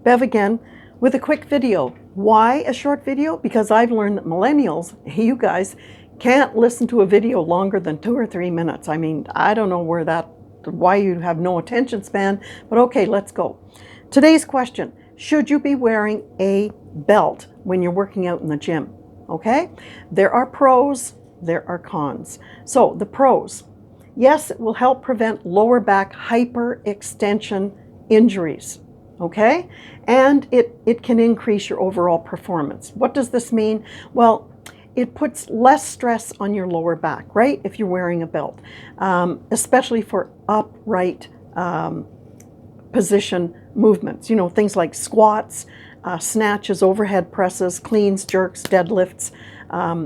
Bev again with a quick video. Why a short video? Because I've learned that millennials, you guys, can't listen to a video longer than 2 or 3 minutes. I mean, I don't know why you have no attention span, but okay, let's go. Today's question, should you be wearing a belt when you're working out in the gym? Okay, there are pros, there are cons. So the pros, yes, it will help prevent lower back hyperextension injuries. Okay, and it can increase your overall performance. What does this mean? Well, it puts less stress on your lower back, right? If you're wearing a belt, especially for upright position movements, you know, things like squats, snatches, overhead presses, cleans, jerks, deadlifts,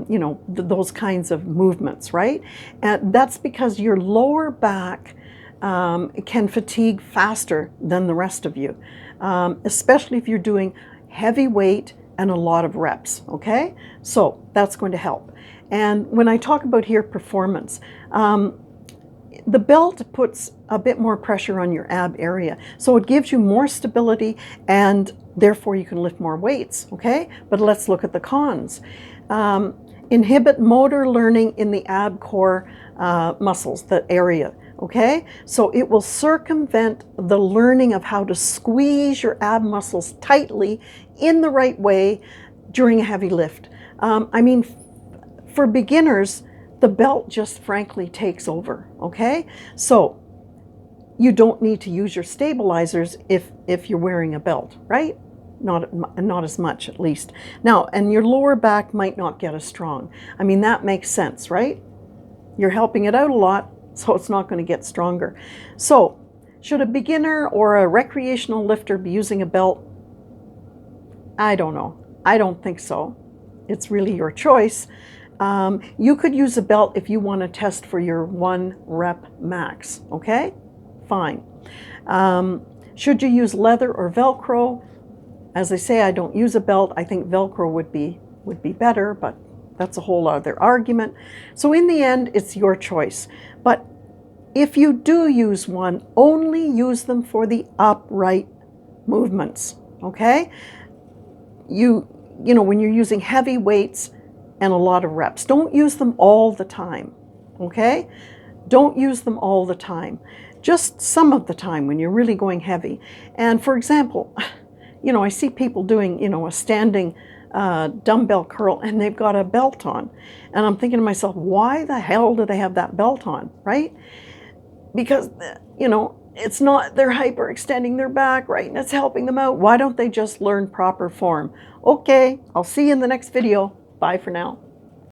you know, those kinds of movements, right? And that's because your lower back can fatigue faster than the rest of you, especially if you're doing heavy weight and a lot of reps, okay? So that's going to help. And when I talk about here performance, the belt puts a bit more pressure on your ab area. So it gives you more stability and therefore you can lift more weights, okay? But let's look at the cons. Inhibit motor learning in the ab core muscles, that area, okay? So it will circumvent the learning of how to squeeze your ab muscles tightly in the right way during a heavy lift. I mean, for beginners, the belt just frankly takes over, okay? So you don't need to use your stabilizers if you're wearing a belt, right? Not as much, at least. Now, and your lower back might not get as strong. I mean, that makes sense, right? You're helping it out a lot, so it's not going to get stronger. So should a beginner or a recreational lifter be using a belt? I don't know. I don't think so. It's really your choice. You could use a belt if you want to test for your 1 rep max, okay? Fine. Should you use leather or Velcro? As I say, I don't use a belt. I think Velcro would be better, but that's a whole other argument. So in the end, it's your choice. But if you do use one, only use them for the upright movements, okay? You know, when you're using heavy weights and a lot of reps, don't use them all the time, okay? Don't use them all the time. Just some of the time when you're really going heavy. And for example, you know, I see people doing, you know, a standing dumbbell curl and they've got a belt on. And I'm thinking to myself, why the hell do they have that belt on, right? Because, you know, it's not, they're hyperextending their back, right? And it's helping them out. Why don't they just learn proper form? Okay, I'll see you in the next video. Bye for now.